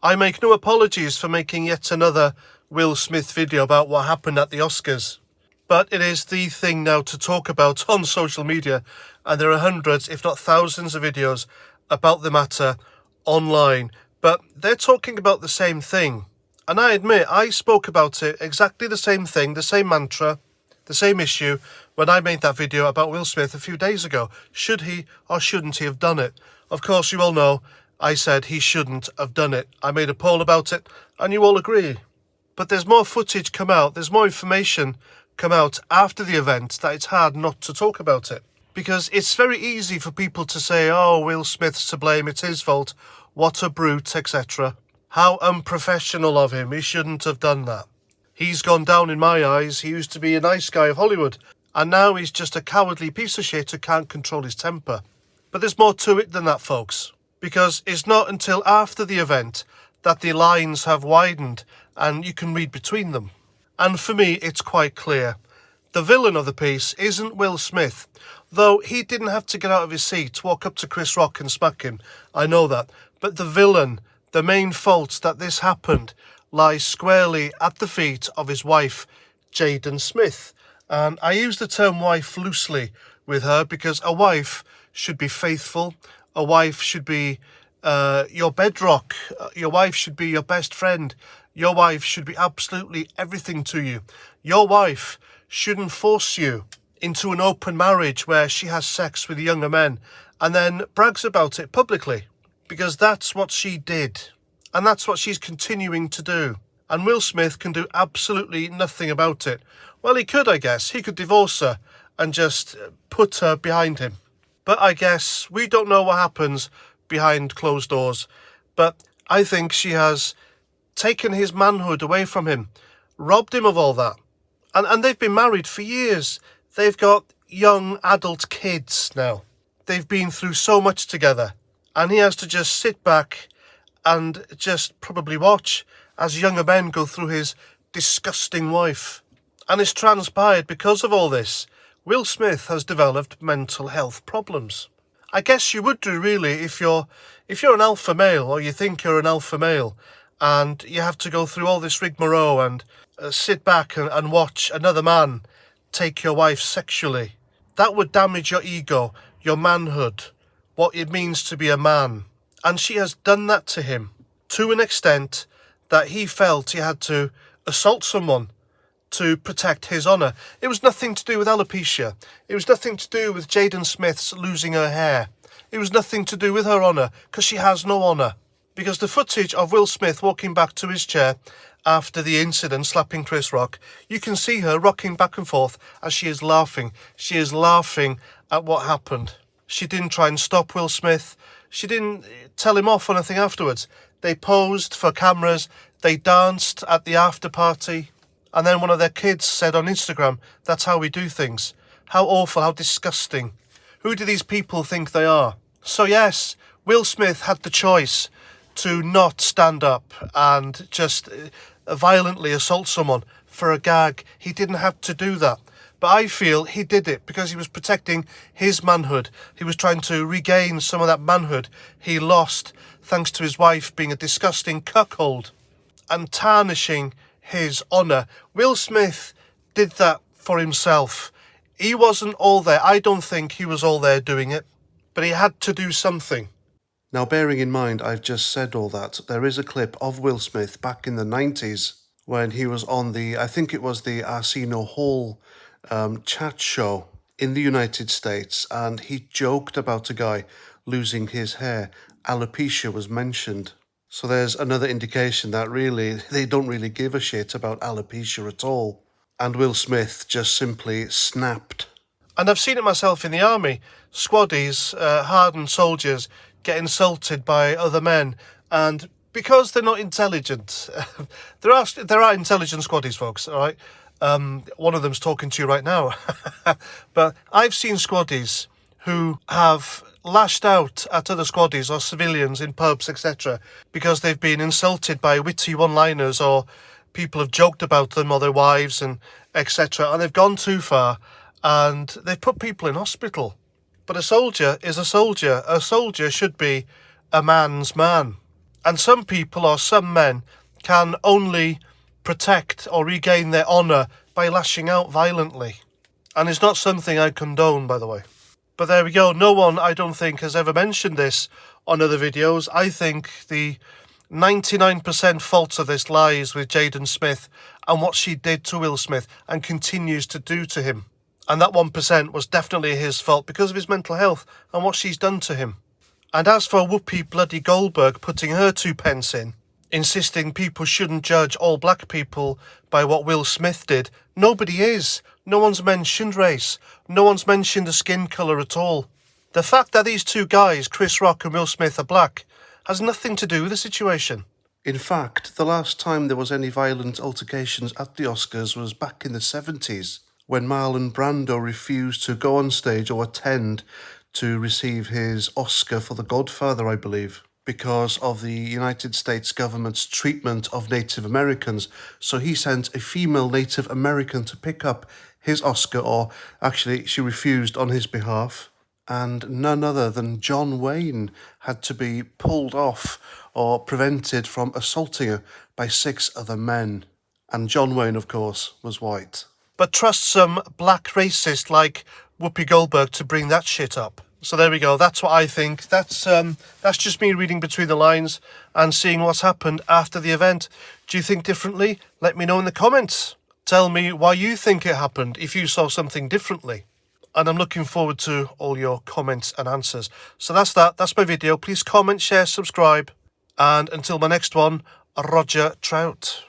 I make no apologies for making yet another Will Smith video about what happened at the Oscars. But it is the thing now to talk about on social media, and there are hundreds, if not thousands of videos about the matter online. But they're talking about the same thing. And I admit, I spoke about it, exactly the same thing, the same mantra, the same issue, when I made that video about Will Smith a few days ago. Should he or shouldn't he have done it? Of course, you all know I said he shouldn't have done it. I made a poll about it, and you all agree. But there's more footage come out, there's more information come out after the event that it's hard not to talk about it. Because it's very easy for people to say, oh, Will Smith's to blame, it's his fault, what a brute, etc. How unprofessional of him, he shouldn't have done that. He's gone down in my eyes, he used to be a nice guy of Hollywood, and now he's just a cowardly piece of shit who can't control his temper. But there's more to it than that, folks. Because it's not until after the event that the lines have widened and you can read between them. And for me, it's quite clear. The villain of the piece isn't Will Smith, though he didn't have to get out of his seat, walk up to Chris Rock and smack him. I know that. But the villain, the main fault that this happened, lies squarely at the feet of his wife, Jaden Smith. And I use the term wife loosely with her because a wife should be faithful. A wife should be your bedrock. Your wife should be your best friend. Your wife should be absolutely everything to you. Your wife shouldn't force you into an open marriage where she has sex with younger men and then brags about it publicly, because that's what she did. And that's what she's continuing to do. And Will Smith can do absolutely nothing about it. Well, he could, I guess. He could divorce her and just put her behind him. But I guess we don't know what happens behind closed doors. But I think she has taken his manhood away from him, robbed him of all that. And they've been married for years. They've got young adult kids now. They've been through so much together. And he has to just sit back and just probably watch as younger men go through his disgusting wife. And it's transpired because of all this. Will Smith has developed mental health problems. I guess you would do really if you're an alpha male, or you think you're an alpha male, and you have to go through all this rigmarole and sit back and watch another man take your wife sexually. That would damage your ego, your manhood, what it means to be a man. And she has done that to him to an extent that he felt he had to assault someone to protect his honour. It was nothing to do with alopecia. It was nothing to do with Jaden Smith's losing her hair. It was nothing to do with her honour, because she has no honour. Because the footage of Will Smith walking back to his chair after the incident, slapping Chris Rock, you can see her rocking back and forth as she is laughing. She is laughing at what happened. She didn't try and stop Will Smith. She didn't tell him off or anything afterwards. They posed for cameras. They danced at the after party. And then one of their kids said on Instagram, that's how we do things. How awful, how disgusting. Who do these people think they are? So yes, Will Smith had the choice to not stand up and just violently assault someone for a gag. He didn't have to do that. But I feel he did it because he was protecting his manhood. He was trying to regain some of that manhood he lost thanks to his wife being a disgusting cuckold and tarnishing his honour. Will Smith did that for himself. He wasn't all there. I don't think he was all there doing it, but he had to do something. Now, bearing in mind I've just said all that, there is a clip of Will Smith back in the 90s when he was on I think it was the Arsenio Hall chat show in the United States, and he joked about a guy losing his hair. Alopecia was mentioned. So there's another indication that really they don't really give a shit about alopecia at all. And Will Smith just simply snapped. And I've seen it myself in the army. Squaddies, hardened soldiers, get insulted by other men. And because they're not intelligent, there are intelligent squaddies, folks, all right? One of them's talking to you right now. But I've seen squaddies who have lashed out at other squaddies or civilians in pubs, etc., because they've been insulted by witty one-liners, or people have joked about them or their wives, and etc., and they've gone too far and they've put people in hospital. But a soldier is a soldier. A soldier should be a man's man. And some people or some men can only protect or regain their honour by lashing out violently. And it's not something I condone, by the way. But there we go. No one, I don't think, has ever mentioned this on other videos. I think the 99% fault of this lies with Jaden Smith and what she did to Will Smith and continues to do to him. And that 1% was definitely his fault because of his mental health and what she's done to him. And as for Whoopi bloody Goldberg putting her 2 pence in, insisting people shouldn't judge all black people by what Will Smith did, nobody is. No one's mentioned race. No one's mentioned the skin colour at all. The fact that these 2 guys, Chris Rock and Will Smith, are black has nothing to do with the situation. In fact, the last time there was any violent altercations at the Oscars was back in the 70s, when Marlon Brando refused to go on stage or attend to receive his Oscar for The Godfather, I believe, because of the United States government's treatment of Native Americans. So he sent a female Native American to pick up his Oscar, or actually she refused on his behalf. And none other than John Wayne had to be pulled off or prevented from assaulting her by 6 other men. And John Wayne, of course, was white. But trust some black racist like Whoopi Goldberg to bring that shit up. So there we go. That's what I think. That's just me reading between the lines and seeing what's happened after the event. Do you think differently? Let me know in the comments. Tell me why you think it happened, if you saw something differently. And I'm looking forward to all your comments and answers. So that's that. That's my video. Please comment, share, subscribe. And until my next one, Roger Trout.